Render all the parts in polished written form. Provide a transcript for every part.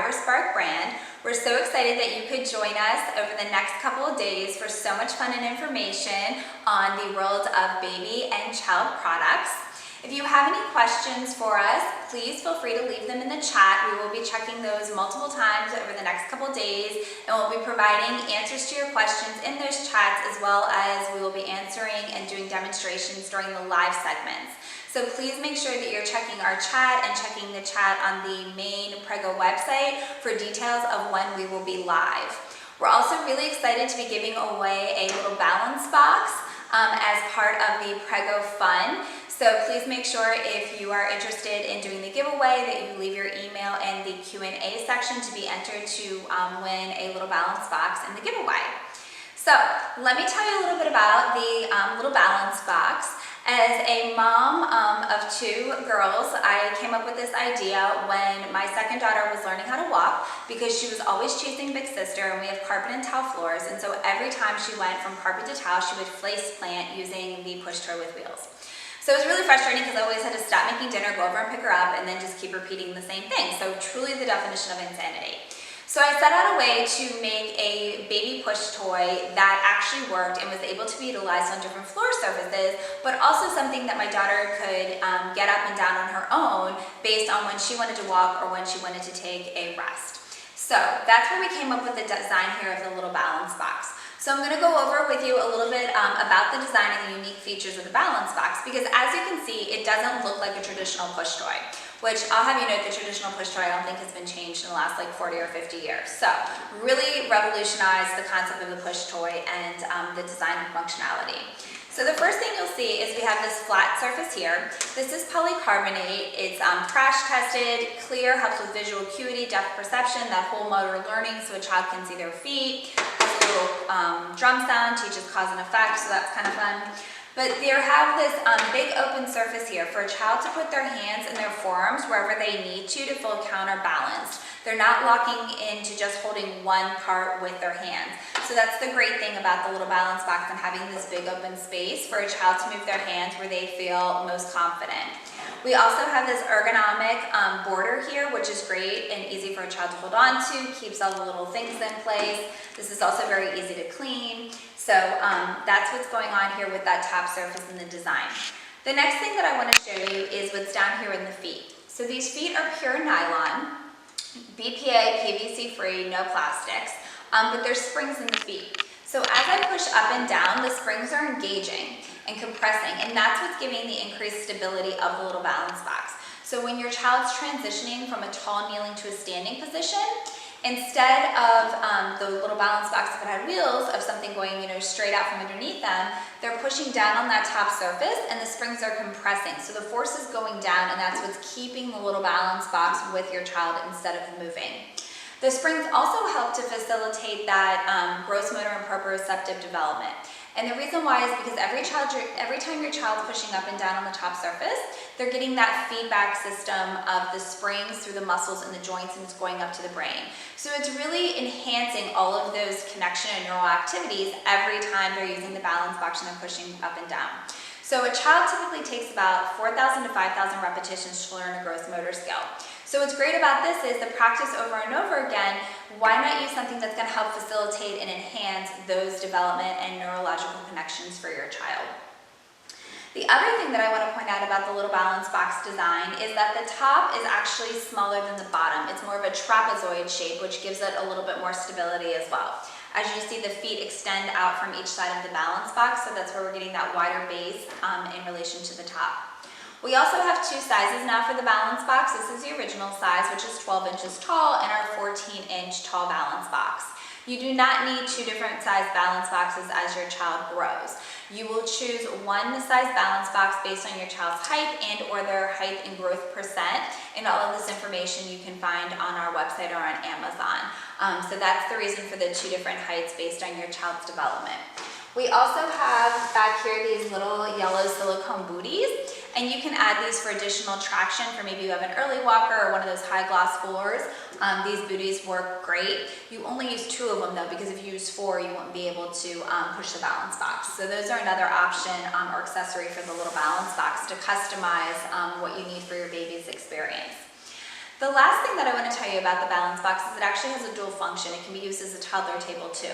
InspiraSpark brand. We're so excited that you could join us over the next couple of days for so much fun and information on the world of baby and child products. If you have any questions for us, please feel free to leave them in the chat. We will be checking those multiple times over the next couple days, and we'll be providing answers to your questions in those chats, as well as we will be answering and doing demonstrations during the live segments. So please make sure that you're checking our chat and checking the chat on the main Prego website for details of when we will be live. We're also really excited to be giving away a little balance box as part of the Prego Fun. So please make sure if you are interested in doing the giveaway that you leave your email in the Q&A section to be entered to win a little balance box in the giveaway. So let me tell you a little bit about the little balance box. As a mom of two girls, I came up with this idea when my second daughter was learning how to walk, because she was always chasing big sister, and we have carpet and tile floors, and so every time she went from carpet to tile, she would face plant using the push toy with wheels. So it was really frustrating because I always had to stop making dinner, go over and pick her up, and then just keep repeating the same thing. So truly the definition of insanity. So I set out a way to make a baby push toy that actually worked and was able to be utilized on different floor surfaces, but also something that my daughter could get up and down on her own based on when she wanted to walk or when she wanted to take a rest. So that's where we came up with the design here of the little balance box. So I'm going to go over with you a little bit about the design and the unique features of the balance box, because as you can see, it doesn't look like a traditional push toy, which I'll have you note the traditional push toy I don't think has been changed in the last like 40 or 50 years. So really revolutionized the concept of the push toy and the design and functionality. So the first thing you'll see is we have this flat surface here. This is polycarbonate. It's crash tested, clear, helps with visual acuity, depth perception, that whole motor learning so a child can see their feet. Has a little drum sound, teaches cause and effect, so that's kind of fun. But they have this big open surface here for a child to put their hands and their forearms wherever they need to feel counterbalanced. They're not locking into just holding one part with their hands. So that's the great thing about the little balance box and having this big open space for a child to move their hands where they feel most confident. We also have this ergonomic border here, which is great and easy for a child to hold on to, keeps all the little things in place. This is also very easy to clean. So that's what's going on here with that top surface and the design. The next thing that I want to show you is what's down here in the feet. So these feet are pure nylon, BPA, PVC free, no plastics, but there's springs in the feet. So as I push up and down, the springs are engaging and compressing, and that's what's giving the increased stability of the little balance box. So when your child's transitioning from a tall kneeling to a standing position, instead of the little balance box if it had wheels of something going straight out from underneath them, they're pushing down on that top surface and the springs are compressing. So the force is going down, and that's what's keeping the little balance box with your child instead of moving. The springs also help to facilitate that gross motor and proprioceptive development. And the reason why is because every time your child's pushing up and down on the top surface, they're getting that feedback system of the springs through the muscles and the joints, and it's going up to the brain. So it's really enhancing all of those connection and neural activities every time they're using the balance box and they're pushing up and down. So a child typically takes about 4,000 to 5,000 repetitions to learn a gross motor skill. So what's great about this is the practice over and over again. Why not use something that's going to help facilitate and enhance those development and neurological connections for your child? The other thing that I want to point out about the little balance box design is that the top is actually smaller than the bottom. It's more of a trapezoid shape, which gives it a little bit more stability as well. As you see, the feet extend out from each side of the balance box, so that's where we're getting that wider base in relation to the top. We also have two sizes now for the balance box. This is the original size, which is 12 inches tall, and our 14-inch tall balance box. You do not need two different size balance boxes as your child grows. You will choose one size balance box based on your child's height and or their height and growth percent, and all of this information you can find on our website or on Amazon. So that's the reason for the two different heights based on your child's development. We also have back here these little yellow silicone booties, and you can add these for additional traction for maybe you have an early walker or one of those high gloss floors. These booties work great. You only use 2 of them though, because if you use 4, you won't be able to push the balance box. So those are another option or accessory for the little balance box to customize what you need for your baby's experience. The last thing that I want to tell you about the balance box is it actually has a dual function. It can be used as a toddler table too.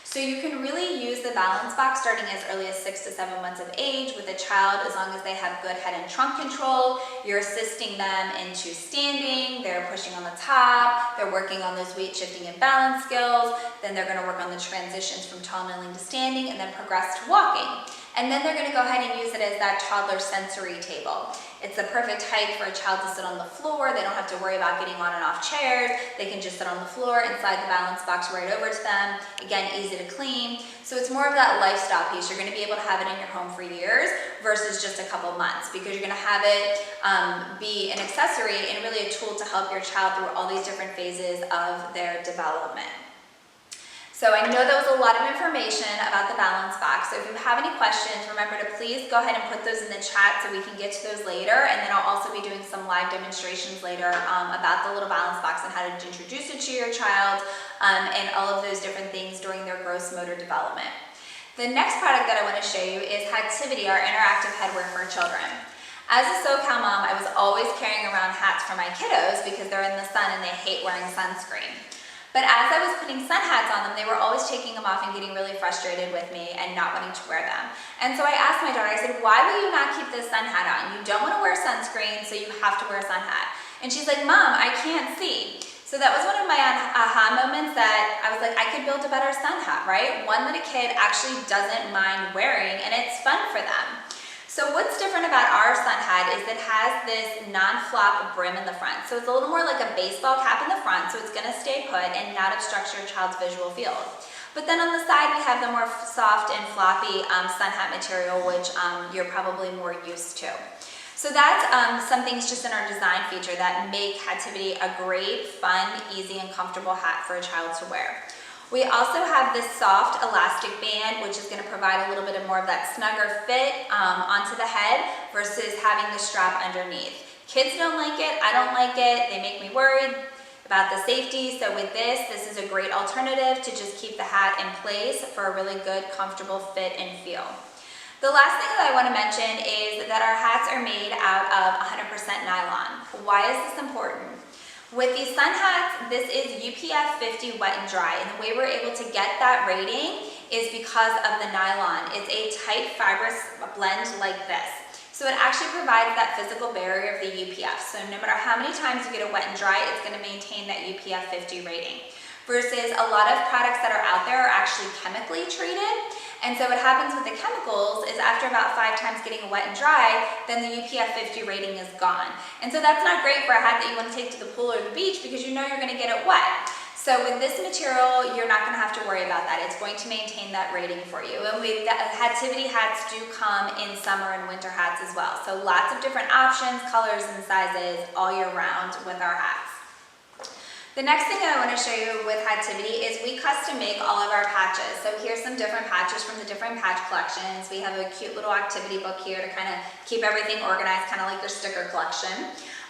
So you can really use the balance box starting as early as 6 to 7 months of age with a child, as long as they have good head and trunk control. You're assisting them into standing, they're pushing on the top, they're working on those weight shifting and balance skills, then they're going to work on the transitions from tall kneeling to standing, and then progress to walking. And then they're going to go ahead and use it as that toddler sensory table. It's the perfect height for a child to sit on the floor. They don't have to worry about getting on and off chairs. They can just sit on the floor and slide the balance box right over to them. Again, easy to clean. So it's more of that lifestyle piece. You're going to be able to have it in your home for years versus just a couple months, because you're going to have it be an accessory and really a tool to help your child through all these different phases of their development. So I know that was a lot of information about the balance box. So if you have any questions, remember to please go ahead and put those in the chat so we can get to those later. And then I'll also be doing some live demonstrations later about the little balance box and how to introduce it to your child and all of those different things during their gross motor development. The next product that I want to show you is Hativity, our interactive headwear for children. As a SoCal mom, I was always carrying around hats for my kiddos because they're in the sun and they hate wearing sunscreen. But as I was putting sun hats on them, they were always taking them off and getting really frustrated with me and not wanting to wear them. And so I asked my daughter, I said, why will you not keep this sun hat on? You don't want to wear sunscreen, so you have to wear a sun hat. And she's like, Mom, I can't see. So that was one of my aha moments that I was like, I could build a better sun hat, right? One that a kid actually doesn't mind wearing and it's fun for them. So what's different about our sun hat is it has this non-flop brim in the front. So it's a little more like a baseball cap in the front, so it's gonna stay put and not obstruct your child's visual field. But then on the side, we have the more soft and floppy sun hat material, which you're probably more used to. So that's some things just in our design feature that make Hativity a great, fun, easy, and comfortable hat for a child to wear. We also have this soft elastic band, which is going to provide a little bit more of that snugger fit onto the head versus having the strap underneath. Kids don't like it, I don't like it, they make me worried about the safety. So with this is a great alternative to just keep the hat in place for a really good, comfortable fit and feel. The last thing that I want to mention is that our hats are made out of 100% nylon. Why is this important? With these sun hats, this is UPF 50 wet and dry, and the way we're able to get that rating is because of the nylon. It's a tight fibrous blend like this. So it actually provides that physical barrier of the UPF. So no matter how many times you get it wet and dry, it's going to maintain that UPF 50 rating. Versus a lot of products that are out there are actually chemically treated. And so what happens with the chemicals is after about 5 times getting wet and dry, then the UPF 50 rating is gone. And so that's not great for a hat that you want to take to the pool or the beach because you know you're going to get it wet. So with this material, you're not going to have to worry about that. It's going to maintain that rating for you. And Hativity hats do come in summer and winter hats as well. So lots of different options, colors, and sizes all year round with our hats. The next thing I want to show you with Hativity is we custom make all of our patches. So here's some different patches from the different patch collections. We have a cute little activity book here to kind of keep everything organized, kind of like their sticker collection.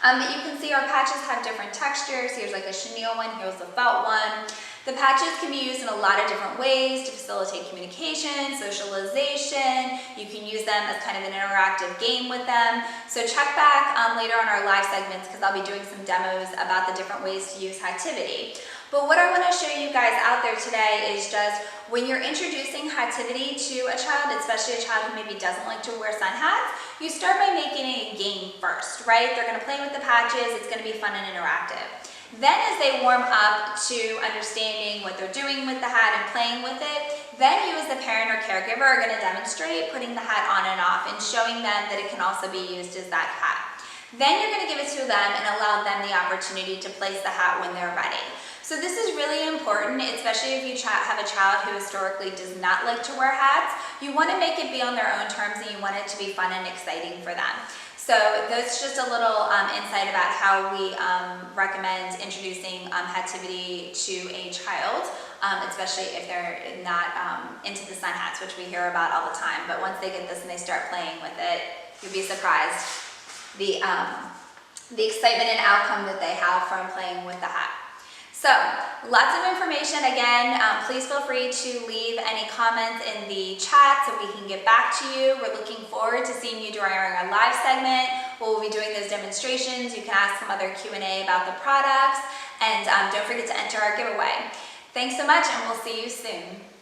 You can see our patches have different textures. Here's like a chenille one, here's a felt one. The patches can be used in a lot of different ways to facilitate communication, socialization. You can use them as kind of an interactive game with them. So check back later on our live segments because I'll be doing some demos about the different ways to use Hativity. But what I want to show you guys out there today is just when you're introducing Hativity to a child, especially a child who maybe doesn't like to wear sun hats, you start by making it a game first, right? They're going to play with the patches, it's going to be fun and interactive. Then as they warm up to understanding what they're doing with the hat and playing with it, then you as the parent or caregiver are going to demonstrate putting the hat on and off and showing them that it can also be used as that hat. Then you're going to give it to them and allow them the opportunity to place the hat when they're ready. So this is really important, especially if you have a child who historically does not like to wear hats. You want to make it be on their own terms and you want it to be fun and exciting for them. So that's just a little insight about how we recommend introducing Hativity to a child, especially if they're not into the sun hats, which we hear about all the time. But once they get this and they start playing with it, you'll be surprised the excitement and outcome that they have from playing with the hat. So, lots of information. Again, please feel free to leave any comments in the chat so we can get back to you. We're looking forward to seeing you during our live segment. we'll be doing those demonstrations. You can ask some other Q&A about the products, and don't forget to enter our giveaway. Thanks so much, and we'll see you soon.